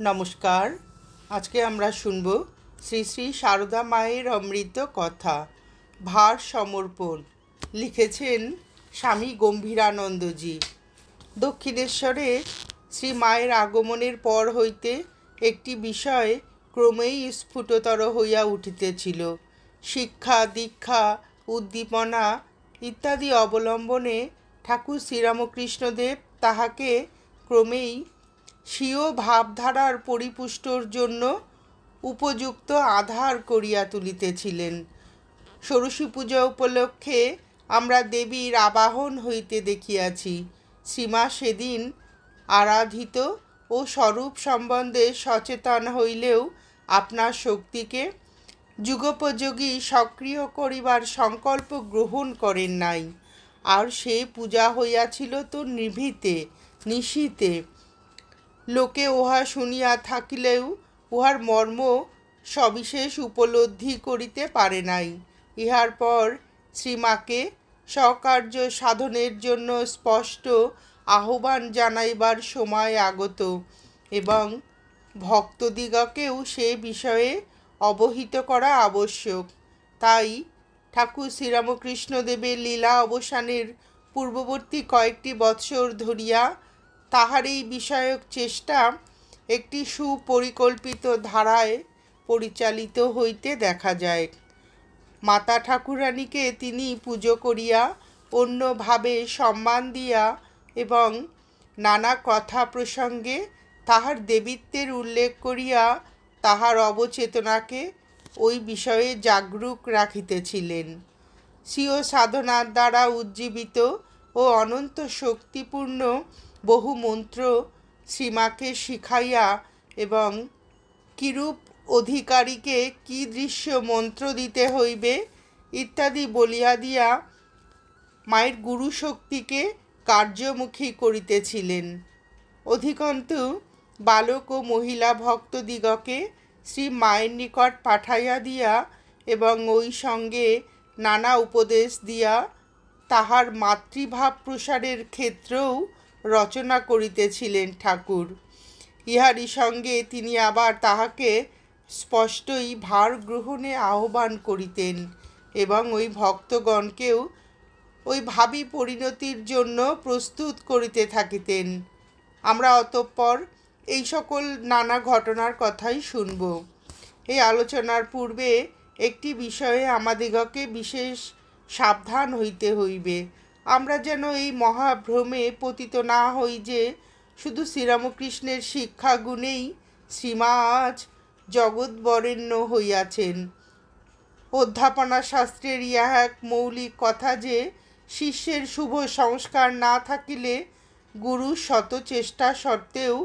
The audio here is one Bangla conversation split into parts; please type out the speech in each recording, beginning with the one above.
নমস্কার। আজকে আমরা শুনব শ্রী শ্রী সারদা মায়ের অমৃত কথা ভার সমর্পণ। লিখেছেন স্বামী গম্ভীরানন্দজি। দক্ষিণেশ্বরে শ্রী মায়ের আগমনের পর হইতে একটি বিষয় ক্রমেই স্ফুটতর হইয়া উঠিতেছিল। শিক্ষা, দীক্ষা, উদ্দীপনা ইত্যাদি অবলম্বনে ঠাকুর শ্রীরামকৃষ্ণদেব তাহাকে ক্রমেই স্বীয় ভাবধারার পরিপুষ্টর জন্য উপযুক্ত আধার করিয়া তুলিতেছিলেন। ষোড়শী পূজা উপলক্ষে আমরা দেবীর আবাহন হইতে দেখিয়াছি। শ্রীমা সেদিন আরাধিত ও স্বরূপ সম্বন্ধে সচেতন হইলেও আপনার শক্তিকে যুগোপযোগী সক্রিয় করিবার সংকল্প গ্রহণ করেন নাই। আর সে পূজা হইয়াছিল তো নিভৃতে নিশীতে। লোকে উহা শুনিয়া থাকিলেও উহার মর্ম সবিশেষ উপলব্ধি করিতে পারে নাই। ইহার পর শ্রীমাকে স্বকার্য সাধনের জন্য স্পষ্ট আহ্বান জানাইবার সময় আগত এবং ভক্তদিগকেও সে বিষয়ে অবহিত করা আবশ্যক। তাই ঠাকুর শ্রীরামকৃষ্ণদেবের লীলা অবসানের পূর্ববর্তী কয়েকটি বৎসর ধরিয়া তাহার এই বিষয়ক চেষ্টা একটি সুপরিকল্পিত ধারায় পরিচালিত হইতে দেখা যায়। মাতা ঠাকুরানীকে তিনি পুজো করিয়া, অন্যভাবে সম্মান দিয়া এবং নানা কথা প্রসঙ্গে তাহার দেবীত্বের উল্লেখ করিয়া তাহার অবচেতনাকে ওই বিষয়ে জাগরূক রাখিতেছিলেন। স্বীয় সাধনার দ্বারা উজ্জীবিত ও অনন্ত শক্তিপূর্ণ বহু মন্ত্র শ্রীমাকে শিখাইয়া এবং কিরূপ অধিকারীকে কি দৃশ্য মন্ত্র দিতে হইবে ইত্যাদি বলিয়া দিয়া মায়ের গুরু শক্তিকে কার্যমুখী করিতেছিলেন। অধিকন্তু বালক ও মহিলা ভক্তদিগকে শ্রী মায়ের নিকট পাঠাইয়া দিয়া এবং ওই সঙ্গে নানা উপদেশ দিয়া তাহার মাতৃভাব প্রসারের ক্ষেত্রেও রচনা করিতেছিলেন ঠাকুর। ইহারই সঙ্গে তিনি আবার তাহাকে স্পষ্টই ভার গ্রহণে আহ্বান করিতেন এবং ওই ভক্তগণকেও ওই ভাবী পরিণতির জন্য প্রস্তুত করিতে থাকিতেন। আমরা অতঃপর এই সকল নানা ঘটনার কথাই শুনব। এই আলোচনার পূর্বে একটি বিষয়ে আমাদিগকে বিশেষ সাবধান হইতে হইবে। আমরা যেন এই মহাভ্রমে পতিত না হই যে শুধু শ্রীরামকৃষ্ণের শিক্ষাগুণেই শ্রীমা আজ জগৎবরেণ্য হইয়াছেন। অধ্যাপনা শাস্ত্রের ইহা এক মৌলিক কথা যে শিষ্যের শুভ সংস্কার না থাকিলে গুরু শত চেষ্টা সত্ত্বেও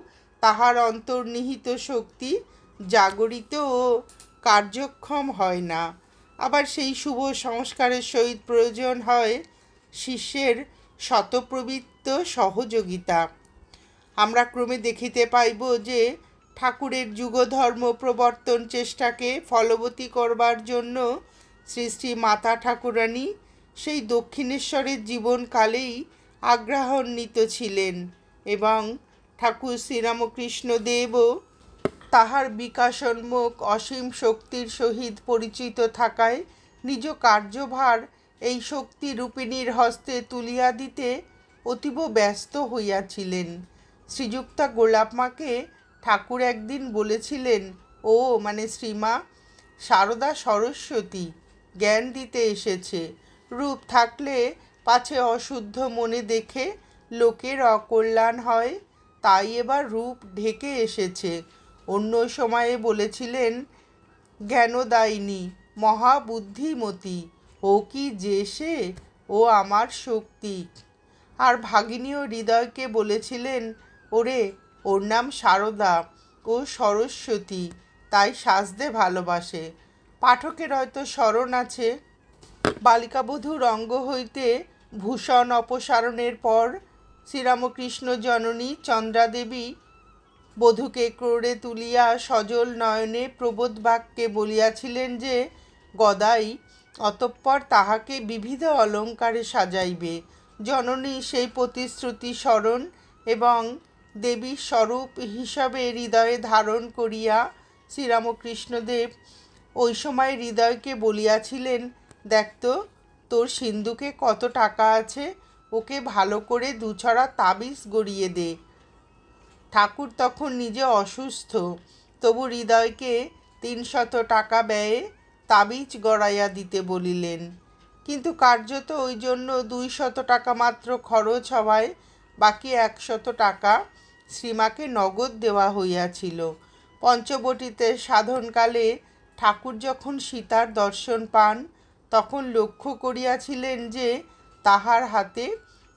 তাহার অন্তর্নিহিত শক্তি জাগরিত ও কার্যক্ষম হয় না। আবার সেই শুভ সংস্কারের সহিত প্রয়োজন হয় শিষ্যের শতপ্রবৃত্ত সহযোগিতা। আমরা ক্রমে দেখিতে পাইব যে ঠাকুরের যুগধর্ম প্রবর্তন চেষ্টাকে ফলবতী করবার জন্য শ্রী শ্রী মাতা ঠাকুরানী সেই দক্ষিণেশ্বরের জীবনকালেই আগ্রহান্বিত ছিলেন এবং ঠাকুর শ্রীরামকৃষ্ণদেবও তাহার বিকাশোন্মুখ অসীম শক্তির সহিত পরিচিত থাকায় নিজ কার্যভার এই শক্তি রূপিণীর হস্তে তুলিয়া দিতে অতীব ব্যস্ত হইয়াছিলেন। শ্রীযুক্তা গোলাপমাকে ঠাকুর একদিন বলেছিলেন, ও মানে শ্রীমা সারদা সরস্বতী জ্ঞান দিতে এসেছে। রূপ থাকলে পাছে অশুদ্ধ মনে দেখে লোকের অকল্যাণ হয়, তাই এবার রূপ ঢেকে এসেছে। অন্য সময়ে বলেছিলেন জ্ঞানদায়িনী মহাবুদ্ধিমতী, ও কি যে সে, ও আমার শক্তি। আর ভাগিনীয় হৃদয়কে বলেছিলেন, ওরে ওর নাম সারদা, ও সরস্বতী, তাই সাজতে ভালোবাসে। পাঠকের হয়তো স্মরণ আছে, বালিকাবধূর অঙ্গ হইতে ভূষণ অপসারণের পর শ্রীরামকৃষ্ণ জননী চন্দ্রাদেবী বধূকে ক্রোড়ে তুলিয়া সজল নয়নে প্রবোধ বাক্যে বলিয়াছিলেন যে গদাই অতঃপর তাহাকে বিবিধ অলঙ্কারে সাজাইবে। জননী সেই প্রতিশ্রুতি স্মরণ এবং দেবীর স্বরূপ হিসাবে হৃদয়ে ধারণ করিয়া শ্রীরামকৃষ্ণদেব ওই সময় হৃদয়কে বলিয়াছিলেন, দেখ তো তোর সিন্ধুকে কত টাকা আছে, ওকে ভালো করে দুছড়া তাবিজ গড়িয়ে দে। ঠাকুর তখন নিজে অসুস্থ, তবু হৃদয়কে 300 টাকা ব্যয়ে তাবিজ গড়াইয়া দিতে বলিলেন। কিন্তু কার্যত ওই জন্য 200 টাকা মাত্র খরচ হওয়ায় বাকি 100 টাকা শ্রীমাকে নগদ দেওয়া হইয়াছিল। পঞ্চবটিতে সাধনকালে ঠাকুর যখন সীতার দর্শন পান, তখন লক্ষ্য করিয়াছিলেন যে তাহার হাতে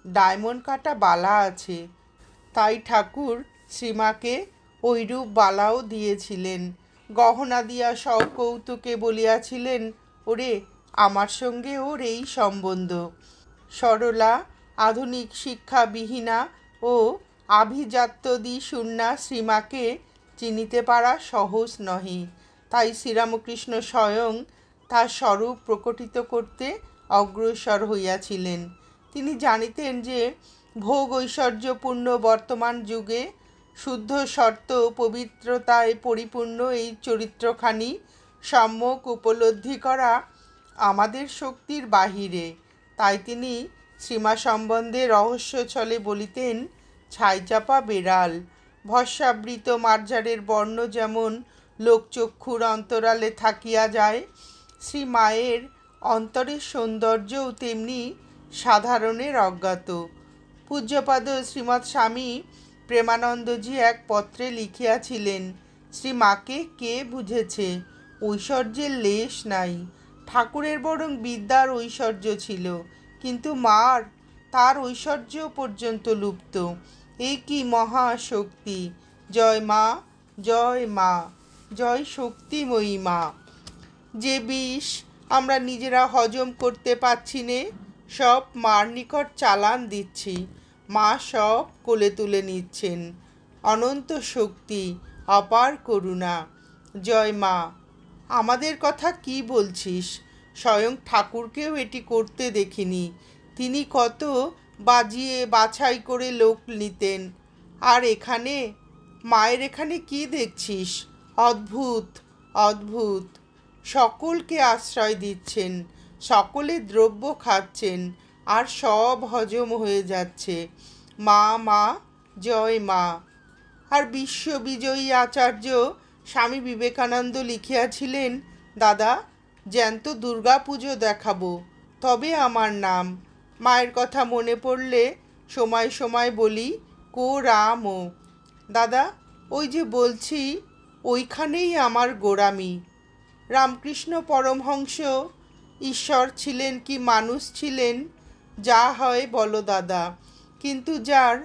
ডায়মন্ড কাটা বালা আছে। তাই ঠাকুর শ্রীমাকে ওইরূপ বালাও দিয়েছিলেন। গহনা দিয়া সকৌতুকে বলিয়াছিলেন, ওরে আমার সঙ্গে ওর এই সম্বন্ধ। সরলা, আধুনিক শিক্ষাবিহীনা ও আভিজাত্যদি শূন্যা শ্রীমাকে চিনিতে পারা সহজ নহে। তাই শ্রীরামকৃষ্ণ স্বয়ং তার স্বরূপ প্রকটিত করতে অগ্রসর হইয়াছিলেন। তিনি জানিতেন যে ভোগ ঐশ্বর্যপূর্ণ বর্তমান যুগে শুদ্ধ শর্ত পবিত্রতায় পরিপূর্ণ এই চরিত্রখানি সম্যক উপলব্ধি করা আমাদের শক্তির বাহিরে। তাই তিনি শ্রীমা সম্বন্ধে রহস্য ছলে বলিতেন, ছাইচাপা বেড়াল, ভস্মাবৃত মার্জারের বর্ণ যেমন লোকচক্ষুর অন্তরালে থাকিয়া যায়, শ্রী মায়ের অন্তরের সৌন্দর্যও তেমনি সাধারণের অজ্ঞাত। পূজ্যপাদ শ্রীমৎ স্বামী প্রেমানন্দজি এক পত্রে লিখিয়াছিলেন, শ্রী মাকে কে বুঝেছে, ঐশ্বর্যের লেশ নাই। ঠাকুরের বরং বিদ্যার ঐশ্বর্য ছিল, কিন্তু মার তার ঐশ্বর্য পর্যন্ত লুপ্ত। এ কি মহাশক্তি! জয় মা, জয় মা, জয় শক্তিময়ী মা। যে বিষ আমরা নিজেরা হজম করতে পারছি নে, সব মার নিকট চালান দিচ্ছি। মা সব কোলে তুলে নিচ্ছেন। অনন্ত শক্তি, অপার করুণা। জয় মা। আমাদের কথা কি বলছিস? স্বয়ং ঠাকুরকেও এটি করতে দেখিনি। তিনি কত বাজিয়ে বাছাই করে লোক নিতেন। আর এখানে মায়ের এখানে কি দেখছিস? অদ্ভুত, অদ্ভুত। সকলকে আশ্রয় দিচ্ছেন, সকলে দ্রব্য খাচ্ছেন, আর সব হজম হয়ে যাচ্ছে। মা, মা, জয় মা। আর বিশ্ববিজয়ী আচার্য স্বামী বিবেকানন্দ লিখিয়াছিলেন, দাদা জ্যান্ত দুর্গা পুজো দেখাবো, তবে আমার নাম। মায়ের কথা মনে পড়লে সময় সময় বলি, কো রাম ও দাদা, ওই যে বলছি ওইখানেই আমার গোড়ামি। রামকৃষ্ণ পরমহংস ঈশ্বর ছিলেন কি মানুষ ছিলেন, যা হয় বলো দাদা, কিন্তু যার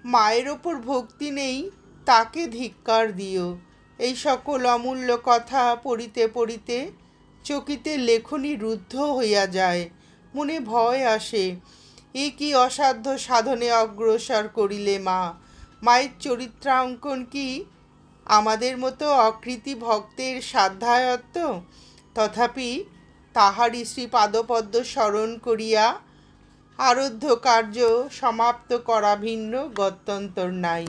মায়ের ওপর ভক্তি নেই তাকে ধিক্কার দিও। এই সকল অমূল্য কথা পড়িতে পড়িতে চকিতে লেখনী রুদ্ধ হইয়া যায়, মনে ভয় আসে। এ কি অসাধ্য সাধনে অগ্রসর করিলে মা? মায়ের চরিত্রাঙ্কন কি আমাদের মতো অকৃতি ভক্তের সাধ্যায়ত্ত? তথাপি তাহারই শ্রী পাদপদ্ম স্মরণ করিয়া আরাধ্য কার্য সমাপ্ত করা ভিন্ন গত্যন্তর নাই।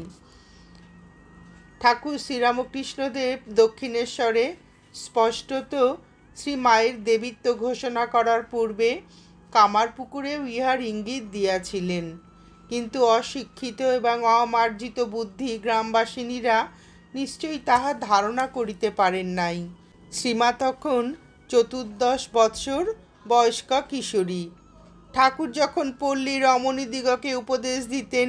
ঠাকুর শ্রীরামকৃষ্ণদেব দক্ষিণেশ্বরে স্পষ্টত শ্রী মায়ের দেবীত্ব ঘোষণা করার পূর্বে কামারপুকুরেও ইহার ইঙ্গিত দিয়াছিলেন, কিন্তু অশিক্ষিত এবং অমার্জিত বুদ্ধি গ্রামবাসিনীরা নিশ্চয়ই তাহা ধারণা করিতে পারেন নাই। শ্রীমা তখন 14 বৎসর বয়স্কা কিশোরী। ঠাকুর যখন পল্লী রমণীদিগকে উপদেশ দিতেন,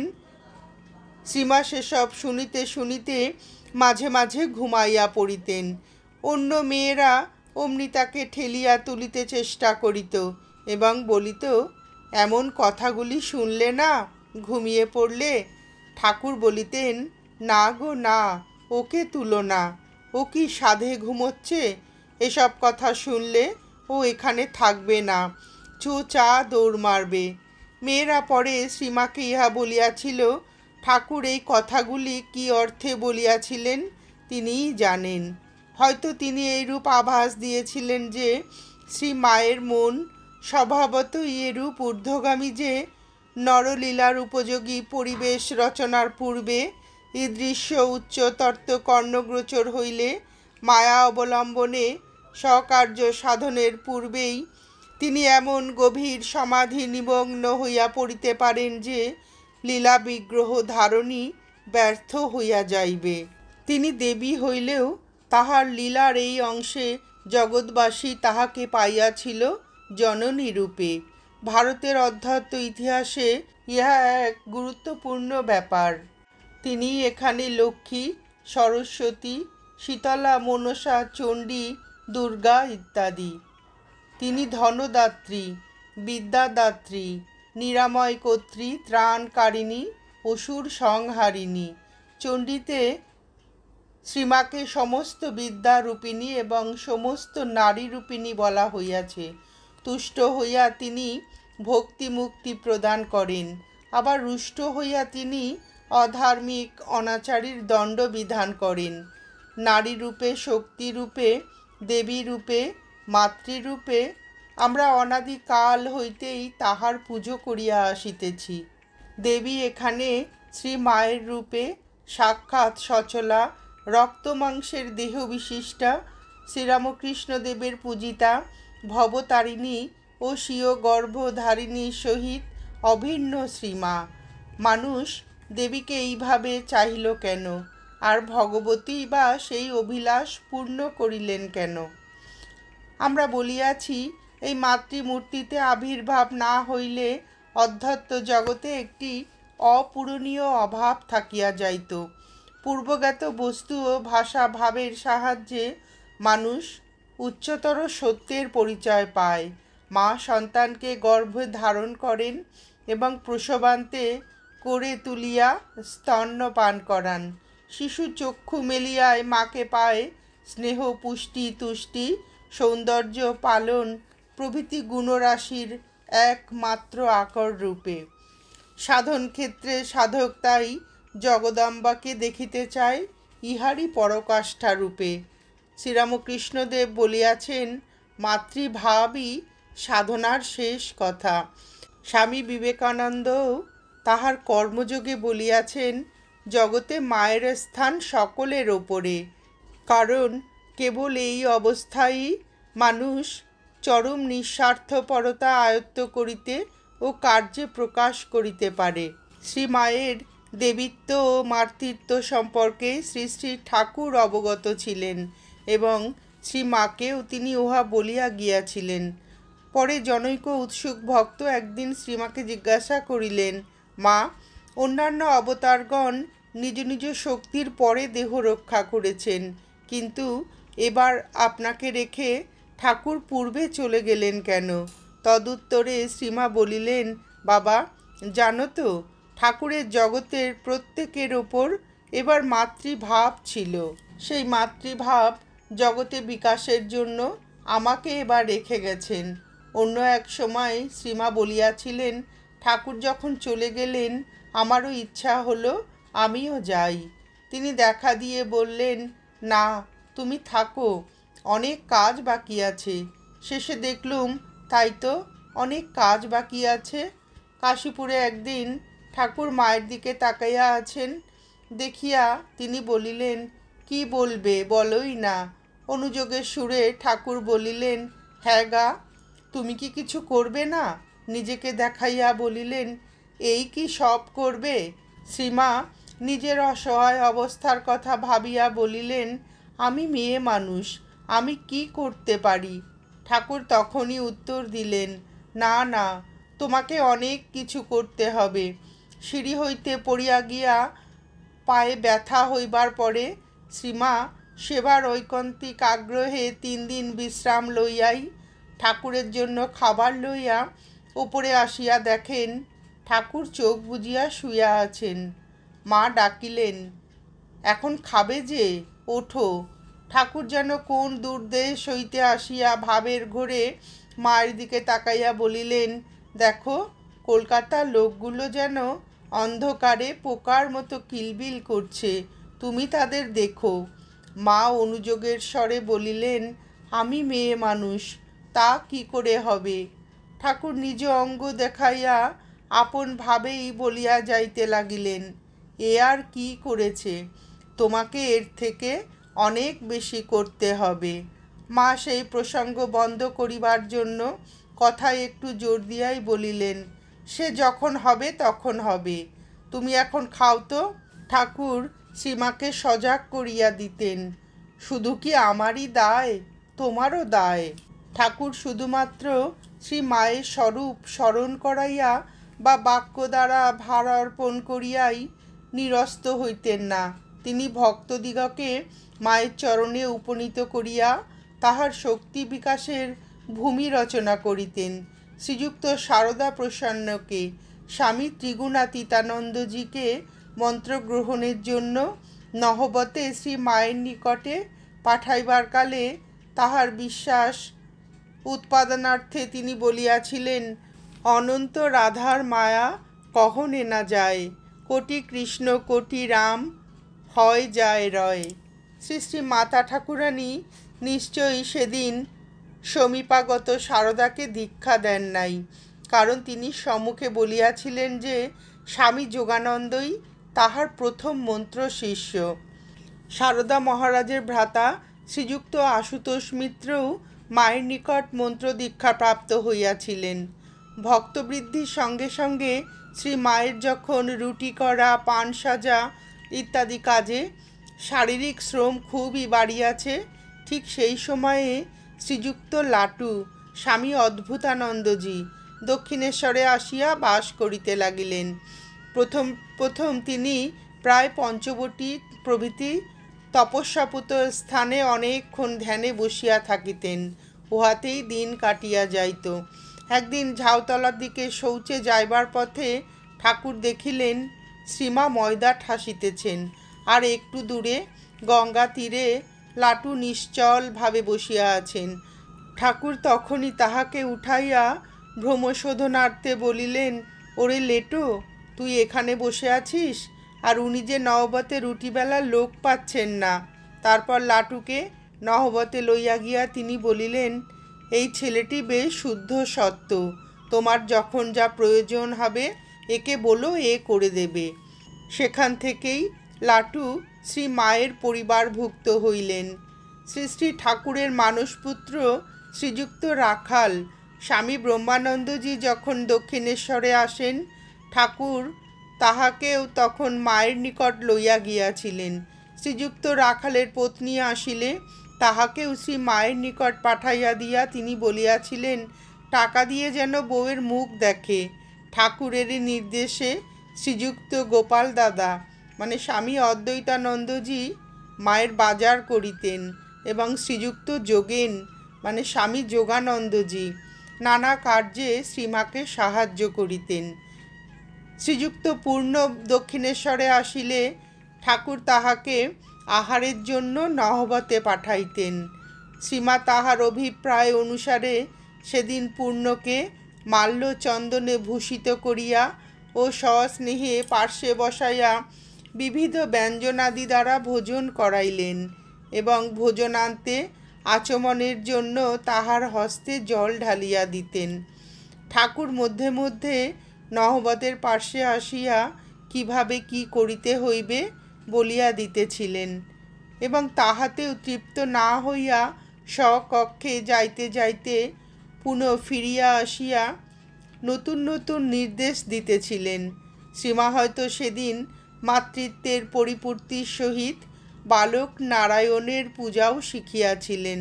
শ্রীমা সেসব শুনিতে শুনিতে মাঝে মাঝে ঘুমাইয়া পড়িতেন। অন্য মেয়েরা অমনি তাকে ঠেলিয়া তুলিতে চেষ্টা করিত এবং বলিত, এমন কথাগুলি শুনলে না, ঘুমিয়ে পড়লে। ঠাকুর বলিতেন, না গো না, ওকে তুলো না, ও কি সাধে ঘুমোচ্ছে, এসব কথা শুনলে ও এখানে থাকবে না, চা দৌড় মারবে। মেয়েরা পরে শ্রীমাকে ইহা বলিয়াছিল। ঠাকুর এই কথাগুলি কি অর্থে বলিয়াছিলেন তিনিই জানেন। হয়তো তিনি এইরূপ আভাস দিয়েছিলেন যে শ্রী মায়ের মন স্বভাবতই এরূপ ঊর্ধ্বগামী যে নরলীলার উপযোগী পরিবেশ রচনার পূর্বে এই দৃশ্য উচ্চতর্ত কর্ণগোচর হইলে মায়া অবলম্বনে স্বকার্য সাধনের পূর্বেই তিনি এমন গভীর সমাধি নিমগ্ন হইয়া পড়িতে পারেন যে লীলা বিগ্রহ ধারণই ব্যর্থ হইয়া যাইবে। তিনি দেবী হইলেও তাহার লীলার এই অংশে জগৎবাসী তাহাকে পাইয়াছিল জননী রূপে। ভারতের অধ্যাত্ম ইতিহাসে ইহা এক গুরুত্বপূর্ণ ব্যাপার। তিনি এখানে লক্ষ্মী, সরস্বতী, শীতলা, মনসা, চণ্ডী, দুর্গা ইত্যাদি। তিনি ধনদাত্রী, বিদ্যাদাত্রী, নিরাময় কর্ত্রী, ত্রাণকারিণী, অসুর সংহারিণী। চণ্ডীতে শ্রীমাকে সমস্ত বিদ্যারূপিণী এবং সমস্ত নারীরূপিণী বলা হইয়াছে। তুষ্ট হইয়া তিনি ভক্তি মুক্তি প্রদান করেন, আবার রুষ্ট হইয়া তিনি অধার্মিক অনাচারীর দণ্ড বিধান করেন। নারীরূপে, শক্তিরূপে, দেবীরূপে, মাতৃরূপে আমরা অনাদিকাল হইতেই তাহার পুজো করিয়া আসিতেছি। দেবী এখানে শ্রী মায়ের রূপে সাক্ষাৎ সচলা রক্তমাংসের দেহ বিশিষ্টা শ্রীরামকৃষ্ণদেবের পূজিতা ভবতারিণী ও স্বীয় গর্ভধারিণীর সহিত অভিন্ন শ্রীমা। মানুষ দেবীকে এইভাবে চাহিল কেন, আর ভগবতী বা সেই অভিলাষ পূর্ণ করিলেন কেন? আমরা বলিয়াছি, এই মাতৃমূর্তিতে আবির্ভাব না হইলে অধ্যাত্ম জগতে একটি অপূরণীয় অভাব থাকিয়া যাইত। পূর্বজ্ঞাত বস্তু ও ভাষা ভাবের সাহায্যে মানুষ উচ্চতর সত্যের পরিচয় পায়। মা সন্তানকে গর্ভে ধারণ করেন এবং প্রসবান্তে করে তুলিয়া স্তন্যপান করান। শিশু চক্ষু মেলিয়ায় মাকে পায় স্নেহ, পুষ্টি, তুষ্টি, সৌন্দর্য, পালন প্রভৃতি গুণরাশির একমাত্র আকর রূপে। সাধন ক্ষেত্রে সাধক তাই জগদম্বাকে দেখিতে চায় ইহারই পরকাষ্ঠা রূপে। শ্রীরামকৃষ্ণদেব বলিয়াছেন, মাতৃভাবই সাধনার শেষ কথা। স্বামী বিবেকানন্দও তাহার কর্মযোগে বলিয়াছেন, জগতে মায়ের স্থান সকলের ওপরে, কারণ কেবল এই অবস্থায় মানুষ চরম নিঃস্বার্থপরতা আয়ত্ত করিতে ও কার্যে প্রকাশ করিতে পারে। শ্রী মায়ের দেবীত্ব ও মাতৃত্ব সম্পর্কে শ্রী শ্রী ঠাকুর অবগত ছিলেন এবং শ্রী মাকেও তিনি উহা বলিয়া গিয়াছিলেন। পরে জনৈক উৎসুক ভক্ত একদিন শ্রীমাকে জিজ্ঞাসা করিলেন, মা, অন্যান্য অবতারগণ নিজ নিজ শক্তির পরে দেহ রক্ষা করেছেন, কিন্তু এবার আপনাকে রেখে ঠাকুর পূর্বে চলে গেলেন কেন? তদুত্তরে শ্রীমা বলিলেন, বাবা, জানো তো, ঠাকুরের জগতের প্রত্যেকের ওপর এবার মাতৃভাব ছিল। সেই মাতৃভাব জগতে বিকাশের জন্য আমাকে এবার রেখে গেছেন। অন্য এক সময় শ্রীমা বলিয়াছিলেন, ঠাকুর যখন চলে গেলেন আমারও ইচ্ছা হলো আমিও যাই। তিনি দেখা দিয়ে বললেন, না, তুমি থাকো, অনেক কাজ বাকি আছে। শেষে দেখলুম তাই তো, অনেক কাজ বাকি আছে। কাশীপুরে একদিন ঠাকুর মায়ের দিকে তাকাইয়া আছেন দেখিয়া তিনি বলিলেন, কি বলবে বলোই না। অনুযোগের সুরে ঠাকুর বলিলেন, হ্যাঁ গা, তুমি কি কিছু করবে না? নিজেকে দেখাইয়া বলিলেন, এই কি সব করবে? শ্রীমা নিজের অসহায় অবস্থার কথা ভাবিয়া বলিলেন, আমি মেয়ে মানুষ, আমি কি করতে পারি? ঠাকুর তখনই উত্তর দিলেন, না না, তোমাকে অনেক কিছু করতে হবে। সিঁড়ি হইতে পড়িয়া গিয়া পায়ে ব্যথা হইবার পরে শ্রীমা সেবার ঐকান্তিক আগ্রহে 3 দিন বিশ্রাম লইয়াই ঠাকুরের জন্য খাবার লইয়া উপরে আসিয়া দেখেন ঠাকুর চোখ বুজিয়া শুইয়া আছেন। মা ডাকিলেন, এখন খাবে যে, ওঠো। ঠাকুর যেন কোন দূরদেশ হইতে আসিয়া ভাবের ঘোরে মায়ের দিকে তাকাইয়া বলিলেন, দেখো, কলকাতার লোকগুলো যেন অন্ধকারে পোকার মতো কিলবিল করছে, তুমি তাদের দেখো। মা অনুযোগের স্বরে বলিলেন, আমি মেয়ে মানুষ, তা কি করে হবে? ঠাকুর নিজ অঙ্গ দেখাইয়া আপন ভাবেই বলিয়া যাইতে লাগিলেন, এ আর কি করেছে, তোমাকে এর থেকে অনেক বেশি করতে হবে। মা সেই প্রসঙ্গ বন্ধ করিবার জন্য কথায় একটু জোর দিয়াই বলিলেন, সে যখন হবে তখন হবে, তুমি এখন খাও তো। ঠাকুর সীমাকে সজাগ করিয়া দিতেন, শুধু কি আমারই দায়, তোমারও দায়। ঠাকুর শুধুমাত্র শ্রী মায়ের স্বরূপ স্মরণ করাইয়া বা বাক্য দ্বারা ভার অর্পণ করিয়াই নিরস্ত হইতেন না, তিনি ভক্তদিগকে মায়ের চরণে উপনীত করিয়া তাহার শক্তি বিকাশের ভূমি রচনা করিতেন। শ্রীযুক্ত সারদা প্রসন্নকে স্বামী ত্রিগুণাতীতানন্দজিকে মন্ত্রগ্রহণের জন্য নহবতে শ্রী মায়ের নিকটে পাঠাইবার কালে তাহার বিশ্বাস উৎপাদনার্থে তিনি বলিয়াছিলেন, অনন্ত রাধার মায়া কহনে না যায়, কোটি কৃষ্ণ কোটি রাম হয় যায় রয়। শ্রী শ্রী মাতা ঠাকুরানী নিশ্চয়ই সেদিন সমীপাগত সারদাকে দীক্ষা দেন নাই, কারণ তিনি সম্মুখে বলিয়াছিলেন যে স্বামী যোগানন্দই তাহার প্রথম মন্ত্র শিষ্য। সারদা মহারাজের ভ্রাতা শ্রীযুক্ত আশুতোষ মিত্রও মায়ের নিকট মন্ত্র দীক্ষা প্রাপ্ত হইয়াছিলেন। ভক্তবৃদ্ধির সঙ্গে সঙ্গে শ্রী মায়ের যখন রুটি করা, পান সাজা ইত্যাদি কাজে শারীরিক শ্রম খুবই বাড়িয়াছে, ঠিক সেই সময়ে শ্রীযুক্ত লাটু স্বামী অদ্ভুতানন্দজি দক্ষিণেশ্বরে আসিয়া বাস করিতে লাগিলেন। প্রথম তিনি প্রায় পঞ্চবটী প্রভৃতি তপস্যাপুত স্থানে অনেকক্ষণ ধ্যানে বসিয়া থাকিতেন, উহাতেই দিন কাটিয়া যাইত। একদিন ঝাউতলার দিকে শৌচে যাইবার পথে ঠাকুর দেখিলেন শ্রীমা ময়দা ঠাসিতেছেন, আর একটু দূরে গঙ্গা তীরে লাটু নিশ্চলভাবে বসিয়া আছেন। ঠাকুর তখনই তাহাকে উঠাইয়া ভ্রমশোধনার্থে বলিলেন, ওরে লেটো, তুই এখানে বসে আছিস, আর উনি যে নহবতে রুটিবেলার লোক পাচ্ছেন না। তারপর লাটুকে নহবতে লইয়া গিয়া তিনি বলিলেন, এই ছেলেটি বেশ শুদ্ধ সত্য, তোমার যখন যা প্রয়োজন হবে একে বলো, এ করে দেবে। সেখান থেকেই লাটু শ্রী মায়ের পরিবারভুক্ত হইলেন। শ্রী শ্রী ঠাকুরের মানসপুত্র শ্রীযুক্ত রাখাল স্বামী ব্রহ্মানন্দজি যখন দক্ষিণেশ্বরে আসেন, ঠাকুর তাহাকেও তখন মায়ের নিকট লইয়া গিয়াছিলেন। শ্রীযুক্ত রাখালের পত্নী আসিলে তাহাকেও শ্রী মায়ের নিকট পাঠাইয়া দিয়া তিনি বলিয়াছিলেন, টাকা দিয়ে যেন বউয়ের মুখ দেখে। ঠাকুরেরই নির্দেশে শ্রীযুক্ত গোপাল দাদা মানে স্বামী অদ্বৈতানন্দজি মায়ের বাজার করিতেন, এবং শ্রীযুক্ত যোগেন মানে স্বামী যোগানন্দজি নানা কার্যে শ্রীমাকে সাহায্য করিতেন। শ্রীযুক্ত পূর্ণ দক্ষিণেশ্বরে আসিলে ঠাকুর তাহাকে আহারের জন্য নহবতে পাঠাইতেন। শ্রীমা তাহার অভিপ্রায় অনুসারে সেদিন পূর্ণকে মাল্য চন্দনে ভূষিত করিয়া ও সস্নেহে পার্শ্বে বসাইয়া বিবিধ ব্যঞ্জনাদি দ্বারা ভোজন করাইলেন, এবং ভোজনান্তে আচমনের জন্য তাহার হস্তে জল ঢালিয়া দিতেন। ঠাকুর মধ্যে মধ্যে নহবতের পার্শ্বে আসিয়া কিভাবে কি করিতে হইবে বলিয়া দিতেছিলেন, এবং তাহাতেও তৃপ্ত না হইয়া স্বকক্ষে যাইতে যাইতে পুনঃ ফিরিয়া আসিয়া নতুন নতুন নির্দেশ দিতেছিলেন। শ্রীমা হয়তো সেদিন মাতৃত্বের পরিপূর্তির সহিত বালক নারায়ণের পূজাও শিখিয়াছিলেন।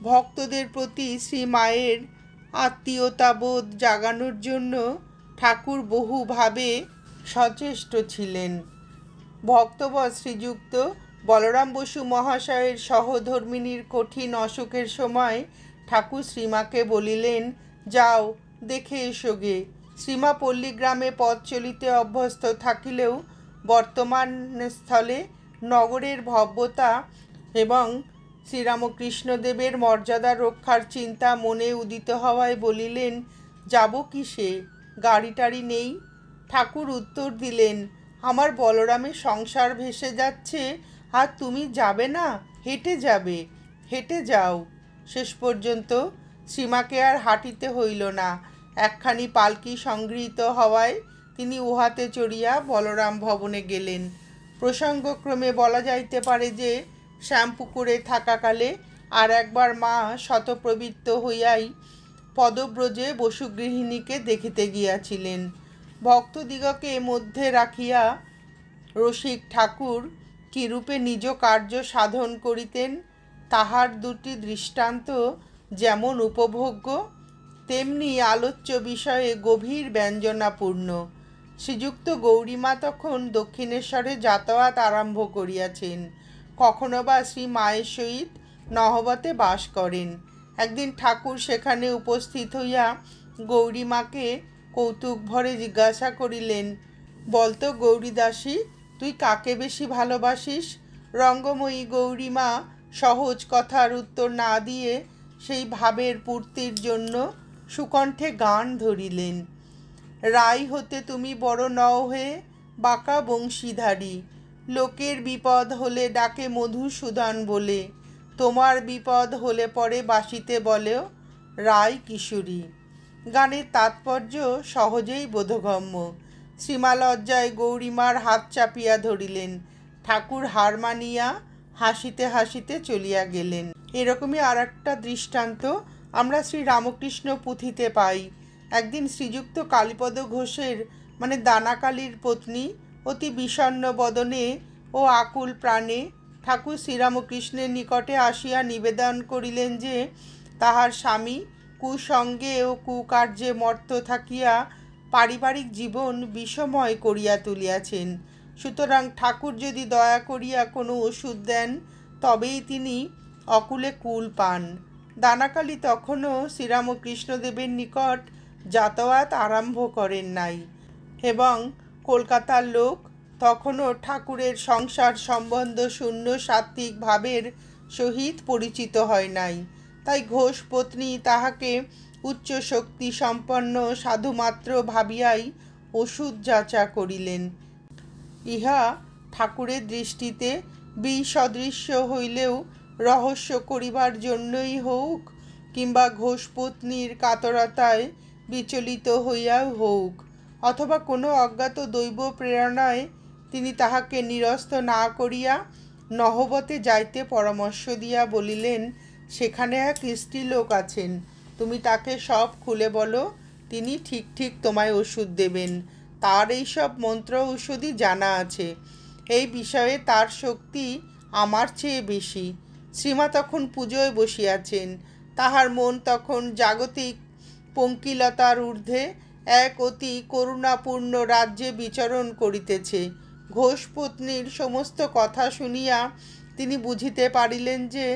ভক্তদের প্রতি শ্রী মায়ের আত্মীয়তাবোধ জাগানোর জন্য ঠাকুর বহুভাবে সচেষ্ট ছিলেন। ভক্তবৎ শ্রীযুক্ত বলরাম বসু মহাশয়ের সহধর্মিণীর কঠিন অসুখের সময় ঠাকুর শ্রীমাকে বলিলেন, যাও দেখে এসো গে। শ্রীমা পল্লীগ্রামে পথ চলিতে অভ্যস্ত থাকিলেও বর্তমান স্থলে নগরের ভব্যতা এবং শ্রীরামকৃষ্ণদেবের মর্যাদা রক্ষার চিন্তা মনে উদিত হওয়ায় বলিলেন, যাব কিসে, গাড়ি টাড়ি নেই? ঠাকুর উত্তর দিলেন, আমার বলরামের সংসার ভেসে যাচ্ছে, আর তুমি যাবে না? হেঁটে যাবে, হেঁটে যাও। শেষ পর্যন্ত শ্রীমাকে আর হাঁটিতে হইল না। একখানি পালকি সংগৃহীত হওয়ায় তিনি উহাতে চড়িয়া বলরাম ভবনে গেলেন। প্রসঙ্গক্রমে বলা যাইতে পারে যে শ্যামপুকুরে থাকাকালে আর একবার মা শতপ্রবৃত্ত হইয়াই পদব্রজে বসুগৃহিণীকে দেখিতে গিয়াছিলেন। ভক্তদিগকে মধ্যে রাখিয়া রসিক ঠাকুর কিরূপে নিজ কার্য সাধন করিতেন তাহার দুটি দৃষ্টান্ত যেমন উপভোগ্য তেমনি আলোচ্য বিষয়ে গভীর ব্যঞ্জনাপূর্ণ। শ্রীযুক্ত গৌরীমা তখন দক্ষিণেশ্বরে যাতায়াত আরম্ভ করিয়াছেন। কখনো বা শ্রী মায়ের সহিত নহবতে বাস করেন। একদিন ঠাকুর সেখানে উপস্থিত হইয়া গৌরীমাকে কৌতুক ভরে জিজ্ঞাসা করিলেন, বলতো গৌরীদাসী, তুই কাকে বেশি ভালোবাসিস? রঙ্গময়ী গৌরীমা সহজ কথার উত্তর না দিয়ে সেই ভাবের পূর্তির জন্য সুকণ্ঠে গান ধরিলেন। রাই হতে তুমি বড় নও হে বাঁকা বংশীধারী, লোকের বিপদ হলে ডাকে মধুসূদন বলে, তোমার বিপদ হলে পরে বাঁশিতে বলেও রাই কিশোরী। গানের তাৎপর্য সহজেই বোধগম্য। শ্রীমালজ্জায় গৌরীমার হাত চাপিয়া ধরিলেন। ঠাকুর হার মানিয়া হাসিতে হাসিতে চলিয়া গেলেন। এরকমই আর একটা দৃষ্টান্ত আমরা শ্রী রামকৃষ্ণ পুঁথিতে পাই। একদিন শ্রীযুক্ত কালীপদ ঘোষের দানাকালীর পত্নী অতি বিষণ্ণ বদনে ও আকুল প্রাণে ঠাকুর শ্রীরামকৃষ্ণের নিকটে আসিয়া নিবেদন করিলেন যে তাহার স্বামী কুসঙ্গে ও কুকার্যে মত্ত থাকিয়া পারিবারিক জীবন বিষময় করিয়া তুলিয়াছেন। সুতরাং ঠাকুর যদি দয়া করিয়া কোনো ওষুধ দেন তবেই তিনি অকুলে কুল পান। দানাকালী তখনও শ্রীরামকৃষ্ণদেবের নিকট যাতায়াত আরম্ভ করেন নাই এবং কলকাতার লোক তখনও ঠাকুরের সংসার সম্বন্ধ শূন্য সাত্ত্বিক ভাবের সহিত পরিচিত হয় নাই। তাই ঘোষ পত্নী তাহাকে উচ্চ শক্তি সম্পন্ন সাধুমাত্র ভাবিয়াই ওষুধ যাচা করিলেন। ইহা ঠাকুরের দৃষ্টিতে বিসদৃশ্য হইলেও রহস্য করিবার জন্যই হউক কিংবা ঘোষপত্নীর কাতরতায় বিচলিত হইয়াও হউক অথবা কোনো অজ্ঞাত দৈব প্রেরণায় তিনি তাহাকে নিরস্ত না করিয়া নহবতে যাইতে পরামর্শ দিয়া বলিলেন, সেখানে এক স্ত্রীলোক আছেন, তুমি তাকে সব খুলে বলো, তিনি ঠিক ঠিক তোমায় ওষুধ দেবেন। তার এইসব মন্ত্র ঔষধি জানা আছে। এই বিষয়ে তার শক্তি আমার চেয়ে বেশি। শ্রীমা তখন পুজোয় বসিয়াছেন। তাহার মন তখন জাগতিক পঙ্কিলতার ঊর্ধ্বে এক অতি করুণাপূর্ণ রাজ্যে বিচরণ করিতেছে। ঘোষপত্নীর সমস্ত কথা শুনিয়া তিনি বুঝিতে পারিলেন যে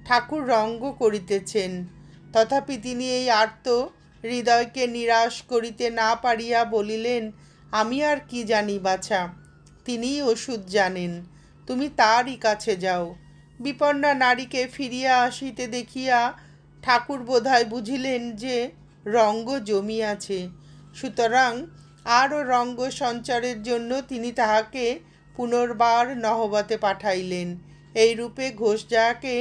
ঠাকুর রঙ্গ করিতেছেন। তথাপি তিনি এই আর্ত হৃদয়কে নিরাশ করিতে না পারিয়া বলিলেন, আমি আর কি জানি বাছা, তিনিই ওষুধ জানেন, তুমি তারই কাছে যাও। বিপন্না নারীকে ফিরিয়া আসিতে দেখিয়া ঠাকুর বোধহয় বুঝিলেন যে রঙ্গ জমিয়াছে। সুতরাং আরও রঙ্গ সঞ্চারের জন্য তিনি তাহাকে পুনর্বার নহবতে পাঠাইলেন। এইরূপে ঘোষ যাহাকে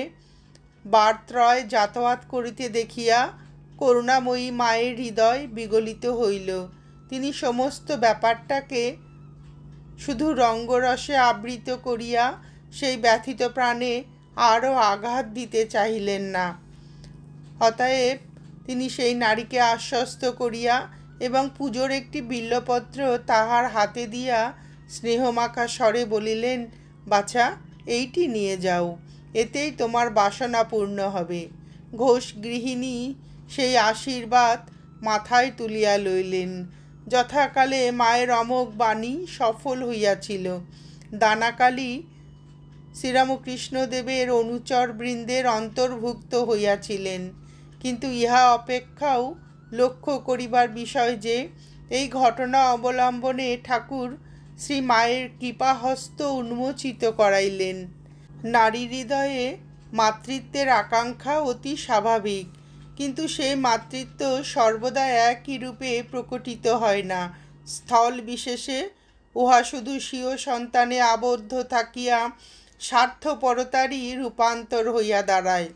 বারত্রয় যাতায়াত করিতে দেখিয়া করুণাময়ী মায়ের হৃদয় বিগলিত হইল। তিনি সমস্ত ব্যাপারটাকে শুধু রঙ্গরসে আবৃত করিয়া সেই ব্যথিত প্রাণে আরও আঘাত দিতে চাহিলেন না। অতএব তিনি সেই নারীকে আশ্বস্ত করিয়া এবং পুজোর একটি বিল্বপত্র তাহার হাতে দিয়া স্নেহমাখা স্বরে বলিলেন, বাছা, এইটি নিয়ে যাও, এতেই তোমার বাসনা পূর্ণ হবে। ঘোষ গৃহিণী সেই আশীর্বাদ মাথায় তুলিয়া লইলেন। যথাকালে মায়ের অমোঘ বাণী সফল হইয়াছিল। দানাকালী শ্রীরামকৃষ্ণদেবের অনুচর বৃন্দের অন্তর্ভুক্ত হইয়াছিলেন। কিন্তু ইহা অপেক্ষাও লক্ষ্য করিবার বিষয় যে এই ঘটনা অবলম্বনে ঠাকুর শ্রী মায়ের কৃপাহস্ত উন্মোচিত করাইলেন। নারী হৃদয়ে মাতৃত্বের আকাঙ্ক্ষা অতি স্বাভাবিক, কিন্তু সেই মাতৃত্ব সর্বদা একই রূপে প্রকটিত হয় না। স্থল বিশেষে উহা শুধু স্বীয় সন্তানে আবদ্ধ থাকিয়া স্বার্থপরতারই রূপান্তর হইয়া দাঁড়ায়।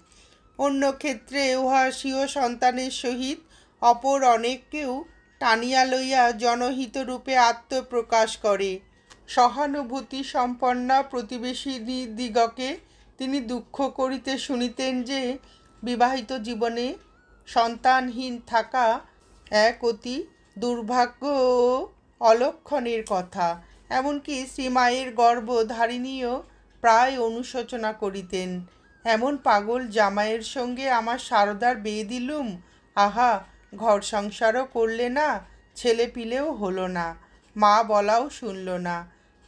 অন্য ক্ষেত্রে উহা স্বীয় সন্তানের সহিত অপর অনেককেও টানিয়া লইয়া জনহিতরূপে আত্মপ্রকাশ করে। সহানুভূতি সম্পন্না প্রতিবেশিনীদিগকে তিনি দুঃখ করিতে শুনিতেন যে বিবাহিত জীবনে সন্তানহীন থাকা এক অতি দুর্ভাগ্য ও অলক্ষণের কথা। এমনকি শ্রীমায়ের গর্ভধারিণীও প্রায় অনুশোচনা করিতেন, এমন পাগল জামাইয়ের সঙ্গে আমার সারদার বিয়ে দিলুম, আহা, ঘর সংসারও করলে না, ছেলে পিলেও হলো না, মা বলাও শুনল না।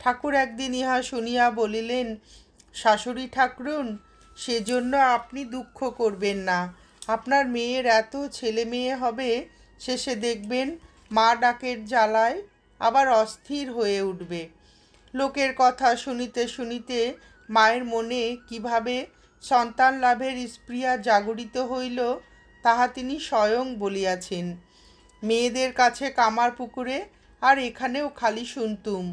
ঠাকুর একদিন ইহা শুনিয়া বলিলেন, শাশুড়ি ঠাকরুন, সেজন্য আপনি দুঃখ করবেন না। আপনার মেয়ের এত ছেলে মেয়ে হবে, শেষে দেখবেন মা ডাকের জ্বালায় আবার অস্থির হয়ে উঠবে। লোকের কথা শুনিতে শুনিতে মায়ের মনে কিভাবে সন্তান লাভের স্পৃহা জাগরিত হইল তাহা তিনি স্বয়ং বলিয়াছেন। মেয়েদের কাছে কামার পুকুরে আর এখানেও খালি শুনতুম,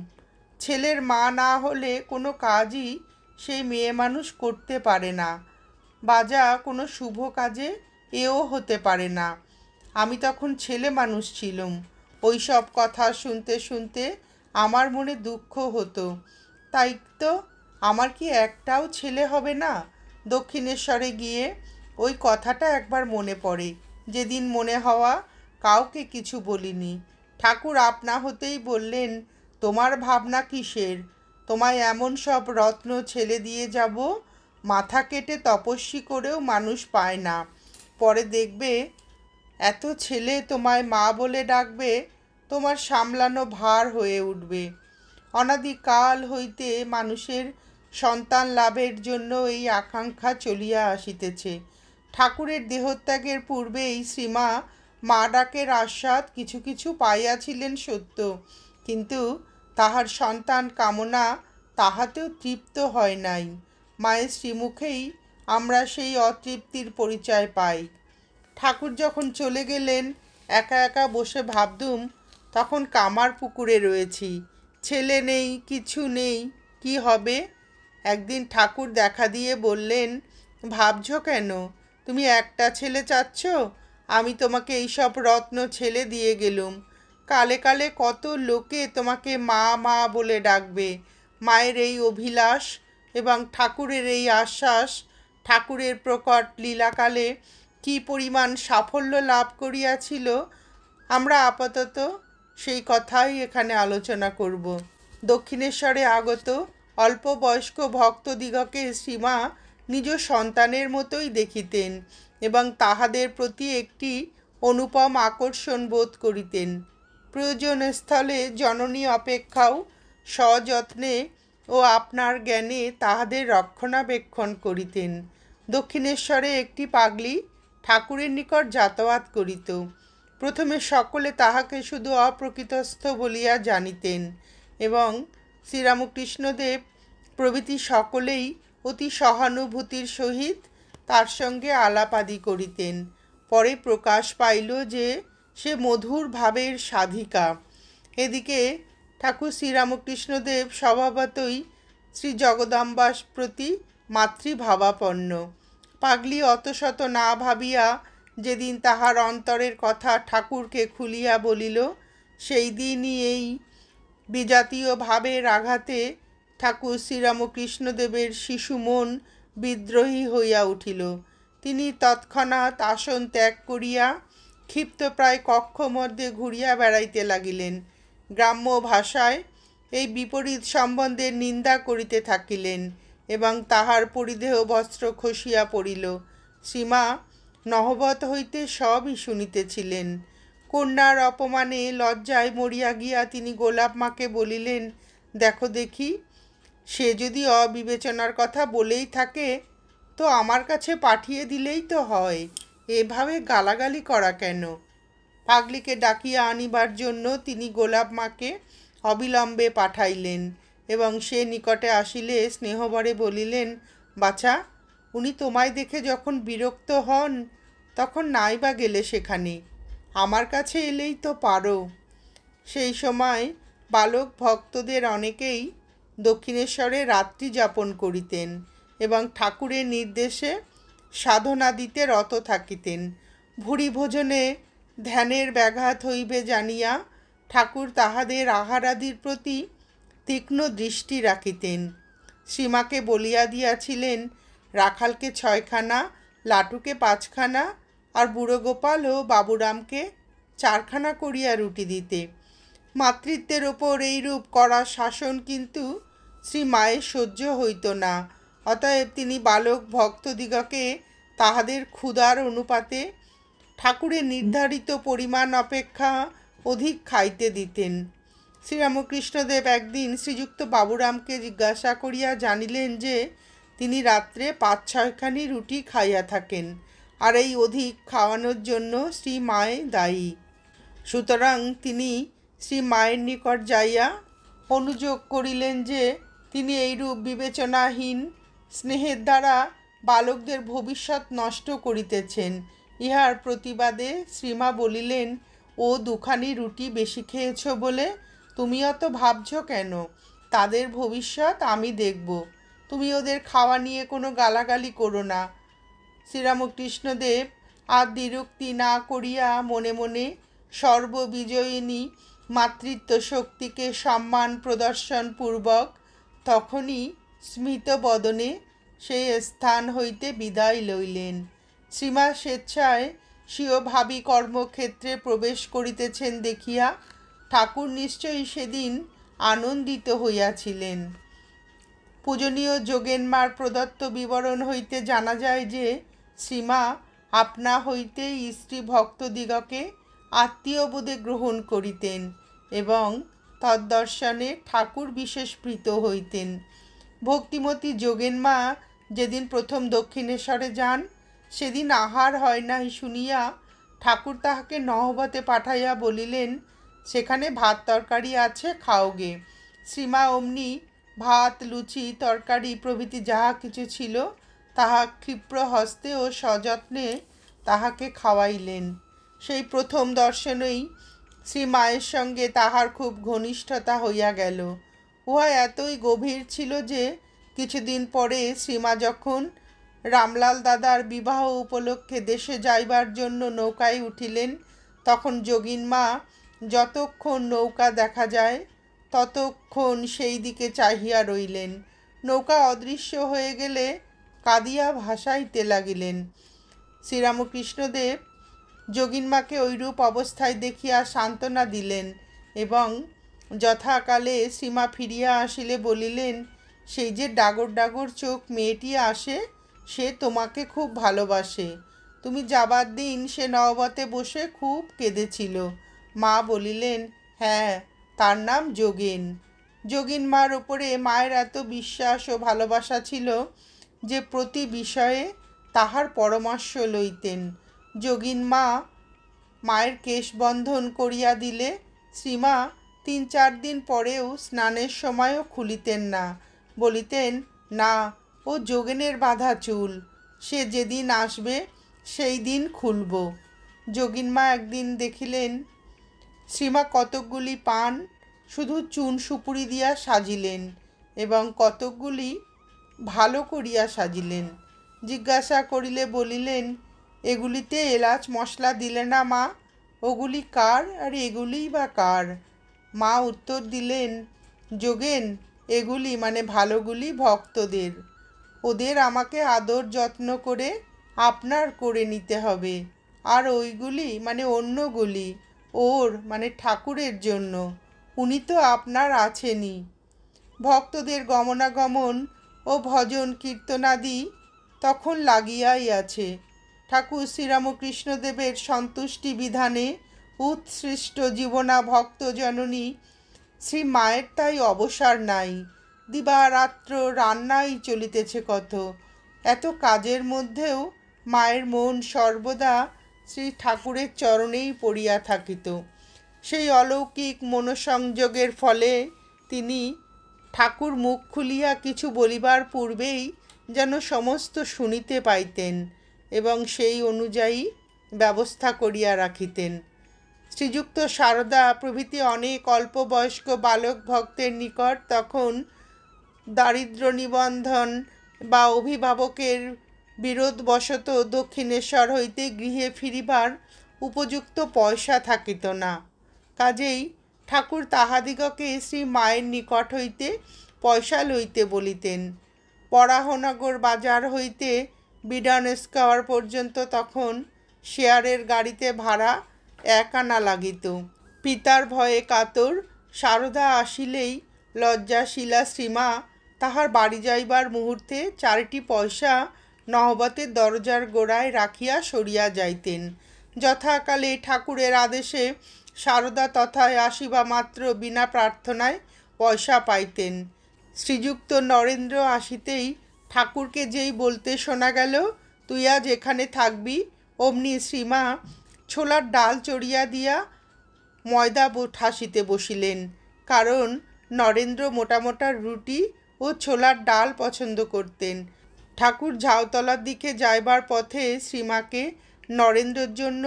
ছেলের মা না হলে কোনো কাজই সেই মেয়ে মানুষ করতে পারে না, বাজা কোনো শুভ কাজে এও হতে পারে না। আমি তখন ছেলে মানুষ ছিলুম। ওই সব কথা শুনতে শুনতে আমার মনে দুঃখ হতো। তাই তো আমার কি একটাও ছেলে হবে না? দক্ষিণেশ্বরে গিয়ে ওই কথাটা একবার মনে পড়ে, যেদিন মনে হওয়া কাউকে কিছু বলিনি। ঠাকুর আপনা হতেই বললেন, তোমার ভাবনা কিসের? তোমায় এমন সব রত্ন ছেলে দিয়ে যাব, মাথা কেটে তপস্বী করেও মানুষ পায় না। পরে দেখবে এত ছেলে তোমায় মা বলে ডাকবে, তোমার সামলানো ভার হয়ে উঠবে। অনাদিকাল হইতে মানুষের সন্তান লাভের জন্য এই আকাঙ্ক্ষা চলিয়া আসিতেছে। ঠাকুরের দেহত্যাগের পূর্বেই শ্রীমা মা ডাকের আস্বাদ কিছু কিছু পাইয়াছিলেন সত্য, কিন্তু তাহার সন্তান কামনা তাহাতেও তৃপ্ত হয় নাই। মায়ের শ্রীমুখেই আমরা সেই অতৃপ্তির পরিচয় পাই। ঠাকুর যখন চলে গেলেন, একা একা বসে ভাবতুম, তখন কামার পুকুরে রয়েছি, ছেলে নেই, কিছু নেই, কি হবে? একদিন ঠাকুর দেখা দিয়ে বললেন, ভাবছ কেন? তুমি একটা ছেলে চাচ্ছ, আমি তোমাকে এইসব রত্ন ছেলে দিয়ে গেলুম। কালে কালে কত লোকে তোমাকে মা মা বলে ডাকবে। মায়ের এই অভিলাষ এবং ঠাকুরের এই আশ্বাস ঠাকুরের প্রকট লীলাকালে কি পরিমাণ সাফল্য লাভ করিয়াছিল, আমরা আপাতত সেই কথাই এখানে আলোচনা করব। দক্ষিণেশ্বরে আগত অল্প বয়স্ক ভক্তদিগকে শ্রীমা নিজ সন্তানের মতোই দেখিতেন এবং তাহাদের প্রতি একটি অনুপম আকর্ষণ বোধ করিতেন। প্রয়োজনস্থলে জননী অপেক্ষাও সযত্নে ও আপনার জ্ঞানে তাহাদের রক্ষণাবেক্ষণ করিতেন। দক্ষিণেশ্বরে একটি পাগলি ঠাকুরের নিকট যাতায়াত করিত। প্রথমে সকলে তাহাকে শুধু অপ্রকৃতস্থ বলিয়া জানিতেন এবং শ্রীরামকৃষ্ণদেব প্রভৃতি সকলেই অতি সহানুভূতির সহিত তার সঙ্গে আলাপাদি করিতেন। পরে প্রকাশ পাইল যে সে মধুর ভাবের সাধিকা। এদিকে ঠাকুর শ্রীরামকৃষ্ণদেব স্বভাবতই শ্রী জগদম্বার প্রতি মাতৃভাবাপন্ন। পাগলি অতশত না ভাবিয়া যেদিন তাহার অন্তরের কথা ঠাকুরকে খুলিয়া বলিল, সেই দিনই এই বিজাতীয় ভাবের আঘাতে ঠাকুর শ্রীরামকৃষ্ণদেবের শিশু মন বিদ্রোহী হইয়া উঠিল। তিনি তৎক্ষণাৎ আসন ত্যাগ করিয়া ক্ষিপ্তপ্রায় কক্ষ মধ্যে ঘুরিয়া বেড়াইতে লাগিলেন। গ্রাম্য ভাষায় এই বিপরীত সম্বন্ধের নিন্দা করিতে থাকিলেন এবং তাহার পরিধেয় বস্ত্র খসিয়া পড়িল। শ্রীমা নহবত হইতে সবই শুনিতেছিলেন। কন্যার অপমানে লজ্জায় মরিয়া গিয়া তিনি গোলাপ মাকে বলিলেন, দেখো দেখি, সে যদি অবিবেচনার কথা বলেই থাকে তো আমার কাছে পাঠিয়ে দিলেই তো হয়, এভাবে গালাগালি করা কেন? পাগলিকে ডাকিয়া আনিবার জন্য তিনি গোলাপ মাকে অবিলম্বে পাঠাইলেন এবং সে নিকটে আসিলে স্নেহভরে বলিলেন, বাছা, উনি তোমায় দেখে যখন বিরক্ত হন তখন নাই বা গেলে সেখানে, আমার কাছে এলেই তো পারো। সেই সময় বালক ভক্তদের অনেকেই দক্ষিণেশ্বরে রাত্রি যাপন করিতেন এবং ঠাকুরের নির্দেশে সাধনাদিতে রত থাকিতেন। ভুরি ভোজনে ধ্যানের ব্যাঘাত হইবে জানিয়া ঠাকুর তাহাদের আহারাদির প্রতি তীক্ষ্ণ দৃষ্টি রাখিতেন। সীমাকে বলিয়া দিয়াছিলেন রাখালকে 6খানা, লাটুকে 5খানা আর বুড়ো গোপাল ও বাবুরামকে 4খানা করিয়া রুটি দিতে। মাতৃত্বের ওপর এইরূপ কড়া শাসন কিন্তু শ্রীমায়ের সহ্য হইত না। অতএব তিনি বালক ভক্তদিগকে তাহাদের ক্ষুধার অনুপাতে ঠাকুরের নির্ধারিত পরিমাণ অপেক্ষা অধিক খাইতে দিতেন। শ্রীরামকৃষ্ণদেব একদিন শ্রীযুক্ত বাবুরামকে জিজ্ঞাসা করিয়া জানিলেন যে তিনি রাত্রে 5-6খানি রুটি খাইয়া থাকেন, আর এই অধিক খাওয়ানোর জন্য শ্রীমায় দায়ী। সুতরাং তিনি শ্রীমায়ের নিকট যাইয়া অনুযোগ করিলেন যে তিনি এইরূপ বিবেচনাহীন স্নেহের দ্বারা বালকদের ভবিষ্যৎ নষ্ট করিতেছেন। ইহার প্রতিবাদে শ্রীমা বলিলেন, ও 2খানি রুটি বেশি খেয়েছ বলে তুমি অত ভাবছ কেন? তাদের ভবিষ্যৎ আমি দেখব, তুমি ওদের খাওয়া নিয়ে কোনো গালাগালি করো না। শ্রীরামকৃষ্ণদেব আর দ্বিরুক্তি না করিয়া মনে মনে সর্ববিজয়িনী মাতৃত্ব শক্তিকে সম্মান প্রদর্শনপূর্বক তখনই স্মিত বদনে সেই স্থান হইতে বিদায় লইলেন। শ্রীমা স্বেচ্ছায় স্বীয় ভাবী কর্মক্ষেত্রে প্রবেশ করিতেছেন দেখিয়া ঠাকুর নিশ্চয়ই সেদিন আনন্দিত হইয়াছিলেন। পূজনীয় যোগেনমার প্রদত্ত বিবরণ হইতে জানা যায় যে শ্রীমা আপনা হইতেই স্ত্রী ভক্তদিগকে আত্মীয়বোধে গ্রহণ করিতেন এবং তদ্দর্শনে ঠাকুর বিশেষ প্রীত হইতেন। ভক্তিমতী যোগেনমা যেদিন প্রথম দক্ষিণেশ্বরে যান সেদিন আহার হয় নাই শুনিয়া ঠাকুর তাহাকে নহবতে পাঠাইয়া বলিলেন, সেখানে ভাত তরকারি আছে, খাওগে। শ্রীমা অমনি ভাত, লুচি, তরকারি প্রভৃতি যাহা কিছু ছিল তাহা ক্ষিপ্র হস্তে ও সযত্নে তাহাকে খাওয়াইলেন। সেই প্রথম দর্শনেই শ্রীমায়ের সঙ্গে তাহার খুব ঘনিষ্ঠতা হইয়া গেল। উহা এতই গভীর ছিল যে কিছুদিন পরে শ্রীমা যখন রামলাল দাদার বিবাহ উপলক্ষে দেশে যাইবার জন্য নৌকায় উঠিলেন, তখন যোগিনমা যতক্ষণ নৌকা দেখা যায় ততক্ষণ সেই দিকে চাহিয়া রইলেন। নৌকা অদৃশ্য হয়ে গেলে কাঁদিয়া ভাসাইতে লাগিলেন। শ্রীরামকৃষ্ণদেব যোগিনমাকে ওইরূপ অবস্থায় দেখিয়া সান্ত্বনা দিলেন এবং যথাকালে শ্রীমা ফিরিয়া আসিলে বলিলেন, সেই যে ডাগর ডাগর চোখ মেয়েটি আসে সে তোমাকে খুব ভালোবাসে। তুমি যাবার দিন সে নহবতে বসে খুব কেঁদেছিল। মা বলিলেন, হ্যাঁ, তার নাম যোগেন। যোগিনমার ওপরে মায়ের এত বিশ্বাস ও ভালোবাসা ছিল যে প্রতি বিষয়ে তাহার পরামর্শ লইতেন। যোগিনমা মায়ের কেশবন্ধন করিয়া দিলে শ্রীমা 3-4 দিন পরেও স্নানের সময়ও খুলিতেন না। বলিতেন, না, ও যোগেনের বাঁধা চুল, সে যেদিন আসবে সেই দিন খুলব। যোগিনমা একদিন দেখিলেন শ্রীমা কতকগুলি পান শুধু চুন সুপুরি দিয়া সাজিলেন এবং কতকগুলি ভালো করিয়া সাজিলেন। জিজ্ঞাসা করিলে বলিলেন, এগুলিতে এলাচ মশলা দিলে না মা? ওগুলি কার আর এগুলিই বা কার? মা উত্তর দিলেন, যোগেন, এগুলি মানে ভালোগুলি ভক্তদের, ওদের আমাকে আদর যত্ন করে আপনার করে নিতে হবে, আর ওইগুলি মানে অন্যগুলি ওর মানে ঠাকুরের জন্য, উনি তো আপনার আছেনই। ভক্তদের গমনাগমন ও ভজন কীর্তনাদি তখন লাগিয়াই আছে। ঠাকুর শ্রীরামকৃষ্ণদেবের সন্তুষ্টি বিধানে উৎসৃষ্ট জীবনা ভক্ত জননী শ্রী মায়ের তাই অবসর নাই। দিবারাত্র রান্নাই চলিতেছে কত। এত কাজের মধ্যেও মায়ের মন সর্বদা শ্রী ঠাকুরের চরণেই পড়িয়া থাকিত। সেই অলৌকিক মনোসংযোগের ফলে তিনি ঠাকুর মুখ খুলিয়া কিছু বলিবার পূর্বেই যেন সমস্ত শুনিতে পাইতেন এবং সেই অনুযায়ী ব্যবস্থা করিয়া রাখিতেন। শ্রীযুক্ত সারদা প্রভৃতি অনেক অল্প বয়স্ক বালক ভক্তের নিকট তখন দারিদ্র নিবন্ধন বা অভিভাবকের বিরোধবশত দক্ষিণেশ্বর হইতে গৃহে ফিরিবার উপযুক্ত পয়সা থাকিত না। কাজেই ঠাকুর তাহাদিগকে শ্রী মায়ের নিকট হইতে পয়সা লইতে বলিতেন। বরাহনগর বাজার হইতে বিধানস্কর পর্যন্ত তখন শেয়ারের গাড়িতে ভাড়া 1 আনা লাগিত। পিতার ভয়ে কাতর সারদা আসিলেই লজ্জাশীলা শ্রীমা তাহার বাড়ি যাইবার মুহূর্তে 4টি পয়সা নহবতের দরজার গোড়ায় রাখিয়া সরিয়া যাইতেন। যথাকালে ঠাকুরের আদেশে সারদা তথায় আসিবা মাত্র বিনা প্রার্থনায় পয়সা পাইতেন। শ্রীযুক্ত নরেন্দ্র আসিতেই ঠাকুরকে যেই বলতে শোনা গেল, তুই আজ এখানে থাকবি, অমনি শ্রীমা ছোলার ডাল চড়িয়া দিয়া ময়দা ঠাসিতে বসিলেন। কারণ নরেন্দ্র মোটা মোটা রুটি ও ছোলার ডাল পছন্দ করতেন। ঠাকুর ঝাউতলার দিকে যাইবার পথে শ্রীমাকে নরেন্দ্রের জন্য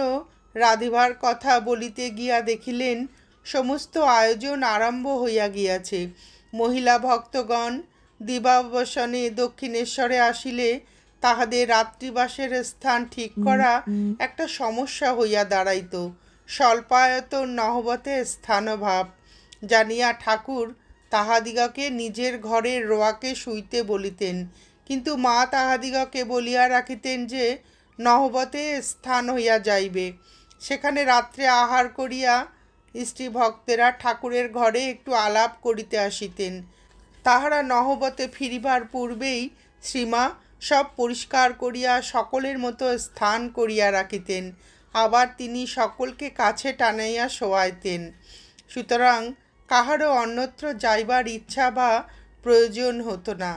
রাঁধিবার কথা বলিতে গিয়া দেখিলেন সমস্ত আয়োজন আরম্ভ হইয়া গিয়াছে। মহিলা ভক্তগণ দিবাবসানে দক্ষিণেশ্বরে আসিলে তাহাদের রাত্রিবাসের স্থান ঠিক করা একটা সমস্যা হইয়া দাঁড়াইত। স্বল্পায়তন নহবতে স্থানভাব জানিয়া ঠাকুর তাহাদিগকে নিজের ঘরের রোয়াকে শুইতে বলিতেন, কিন্তু মা তাহাদিগকে বলিয়া রাখিতেন যে নহবতে স্থান হইয়া যাইবে। সেখানে রাত্রে আহার করিয়া স্ত্রী ভক্তেরা ঠাকুরের ঘরে একটু আলাপ করিতে আসিতেন। তাহারা নহবতে ফিরিবার পূর্বেই শ্রীমা সব পরিষ্কার করিয়া সকলের মতো স্থান করিয়া রাখিতেন। আবার তিনি সকলকে কাছে টানাইয়া শোয়াইতেন। সুতরাং কাহারও অন্যত্র যাইবার ইচ্ছা বা প্রয়োজন হতো না।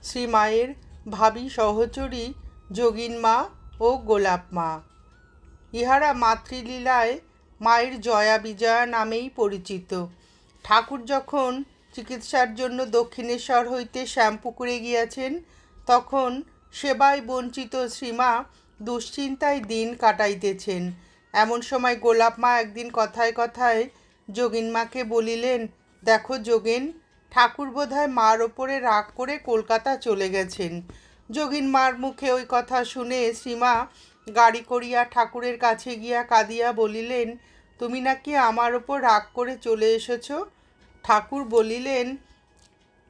শ্রীমায়ের ভাবী সহচরী যোগিন মা ও গোলাপ মা, ইহারা মাতৃলীলায় মায়ের জয়া বিজয়া নামেই পরিচিত। ঠাকুর যখন চিকিৎসার জন্য দক্ষিণেশ্বর হইতে শ্যামপুকুরে গিয়াছেন, তখন সেবায় বঞ্চিত শ্রীমা দুশ্চিন্তায় দিন কাটাইতেছেন। এমন সময় গোলাপ মা একদিন কথায় কথায় যোগিন মাকে বলিলেন, দেখো যোগেন, ঠাকুর বোধহয় মার ওপরে রাগ করে কলকাতা চলে গেছেন। যোগিন মার মুখে ওই কথা শুনে শ্রীমা গাড়ি করিয়া ঠাকুরের কাছে গিয়া কাঁদিয়া বলিলেন, তুমি নাকি আমার ওপর রাগ করে চলে এসেছ? ঠাকুর বলিলেন,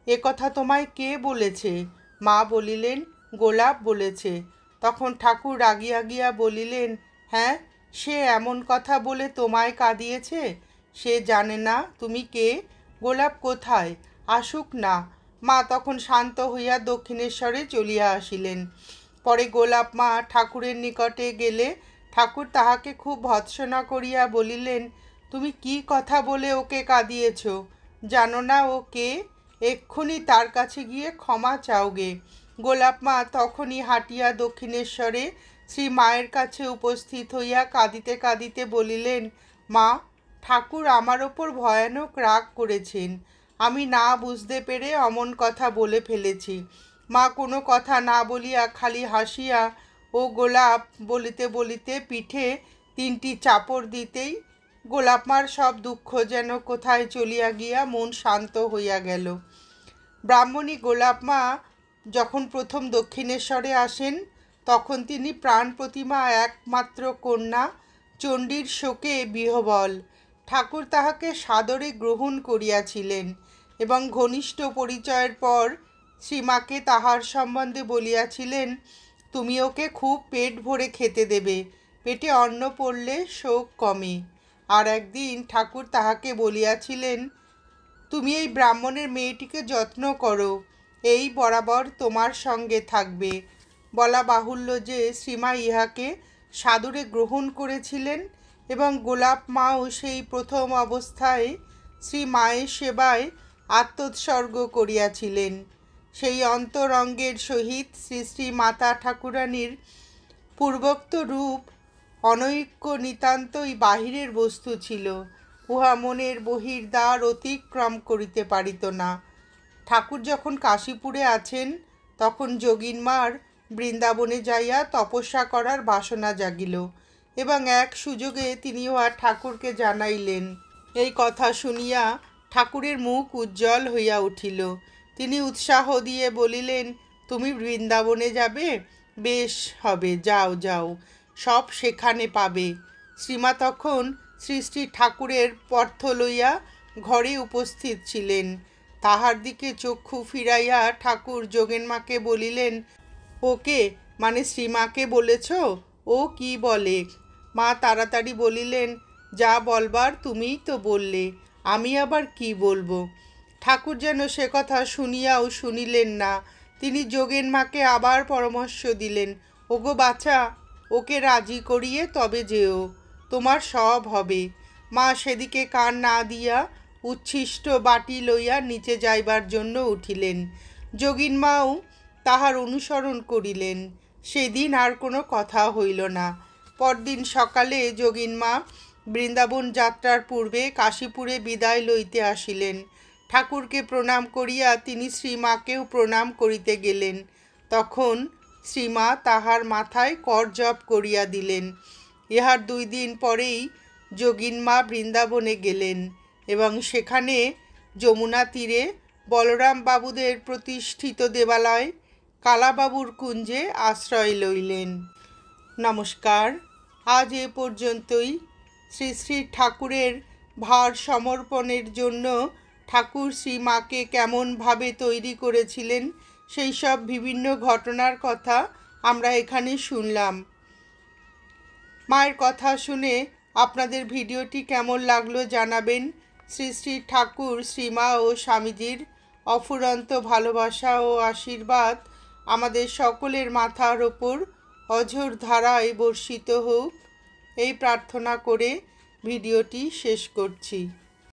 এ কথা তোমায় কে বলেছে? মা বলিলেন, গোলাপ বলেছে। তখন ঠাকুর রাগিয়া গিয়া বলিলেন, হ্যাঁ, সে এমন কথা বলে তোমায় কাঁদিয়েছে? সে জানে না তুমি কে? গোলাপ কোথায়? আসুক না। মা তখন শান্ত হইয়া দক্ষিণেশ্বরে চলিয়া আসিলেন। পরে গোলাপ মা ঠাকুরের নিকটে গেলে ঠাকুর তাহাকে খুব ভৎসনা করিয়া বলিলেন, তুমি কি কথা বলে ওকে কাঁদিয়েছ? জানো না ও কে? এক্ষুনি তার কাছে গিয়ে ক্ষমা চাওগে। গোলাপ মা তখনই হাঁটিয়া দক্ষিণেশ্বরে শ্রী মায়ের কাছে উপস্থিত হইয়া কাঁদিতে কাঁদিতে বলিলেন, মা, ঠাকুর আমার ওপর ভয়ানক রাগ করেছেন। আমি না বুঝতে পেরে অমন কথা বলে ফেলেছি। মা কোনো কথা না বলিয়া খালি হাসিয়া ও গোলাপ বলিতে বলিতে পিঠে 3টি চাপড় দিতেই গোলাপ মার সব দুঃখ যেন কোথায় চলিয়া গিয়া মন শান্ত হইয়া গেল। ব্রাহ্মণী গোলাপ মা যখন প্রথম দক্ষিণেশ্বরে আসেন, তখন তিনি প্রাণ প্রতিমা একমাত্র কন্যা চণ্ডীর শোকে বিহ্বল। ঠাকুর তাহাকে সাদরে গ্রহণ করিয়াছিলেন এবং ঘনিষ্ঠ পরিচয়ের পর শ্রীমাকে তাহার সম্বন্ধে বলিয়াছিলেন, তুমি ওকে খুব পেট ভরে খেতে দেবে, পেটে অন্ন পড়লে শোক কমে। আর একদিন ঠাকুর তাহাকে বলিয়াছিলেন, তুমি এই ব্রাহ্মণের মেয়েটিকে যত্ন করো, এই বরাবর তোমার সঙ্গে থাকবে। বলা বাহুল্য যে শ্রীমা ইহাকে সাদরে গ্রহণ করেছিলেন এবং গোলাপ মাও সেই প্রথম অবস্থায় শ্রী মায়ের সেবায় আত্মোৎসর্গ করিয়াছিলেন। সেই অন্তরঙ্গের সহিত শ্রী শ্রী মাতা ঠাকুরানীর পূর্বোক্ত রূপ অনৈক্য নিতান্তই বাহিরের বস্তু ছিল, উহা মনের বহির্দ্বার অতিক্রম করিতে পারিত না। ঠাকুর যখন কাশীপুরে আছেন, তখন যোগিনমার বৃন্দাবনে যাইয়া তপস্যা করার বাসনা জাগিল এবং এক সুযোগে তিনি উহা ঠাকুরকে জানাইলেন। এই কথা শুনিয়া ঠাকুরের মুখ উজ্জ্বল হইয়া উঠিল। তিনি উৎসাহ দিয়ে বলিলেন, তুমি বৃন্দাবনে যাবে? বেশ হবে, যাও যাও, সব সেখানে পাবে। শ্রীমা তখন শ্রী শ্রী ঠাকুরের পর্থ লইয়া ঘরে উপস্থিত ছিলেন। তাহার দিকে চক্ষু ফিরাইয়া ঠাকুর যোগেনমাকে বলিলেন, ওকে মানে শ্রীমাকে বলেছ? ও কি বলে? মা তাড়াতাড়ি বলিলেন, যা বলবার তুমিই তো বললে, আমি আবার কি বলবো? ঠাকুর যেন সে কথা শুনিয়াও শুনিলেন না। তিনি যোগেনমাকে আবার পরামর্শ দিলেন, ওগো বাছা, ওকে রাজি করিয়ে তবে যেও, তোমার সব হবে। মা সেদিকে কান না দিয়া উচ্ছিষ্ট বাটি লইয়া নিচে যাইবার জন্য উঠিলেন। যোগিনমাও তাহার অনুসরণ করিলেন। সেদিন আর কোনো কথা হইল না। পরদিন সকালে যোগিনমা বৃন্দাবন যাত্রার পূর্বে কাশীপুরে বিদায় লইতে আসিলেন। ঠাকুরকে প্রণাম করিয়া তিনি শ্রীমাকেও প্রণাম করিতে গেলেন। তখন শ্রীমা তাহার মাথায় করজপ করিয়া দিলেন। ইহার 2 দিন পরেই যোগিনমা বৃন্দাবনে গেলেন এবং সেখানে যমুনা তীরে বলরাম বাবুদের প্রতিষ্ঠিত দেবালয় কালাবাবুর কুঞ্জে আশ্রয় লইলেন। নমস্কার, আজ এ পর্যন্তই। শ্রী শ্রী ঠাকুরের ভার সমর্পণের জন্য ঠাকুর শ্রীমাকে কেমনভাবে তৈরি করেছিলেন সেই সব বিভিন্ন ঘটনার কথা আমরা এখানে শুনলাম। মায়ের কথা শুনে আপনাদের ভিডিওটি কেমন লাগলো জানাবেন। শ্রী শ্রী ঠাকুর, শ্রীমা ও স্বামীজির অফুরন্ত ভালোবাসা ও আশীর্বাদ আমাদের সকলের মাথার ওপর অঝোর ধারায় বর্ষিত হোক, এই প্রার্থনা করে ভিডিওটি শেষ করছি।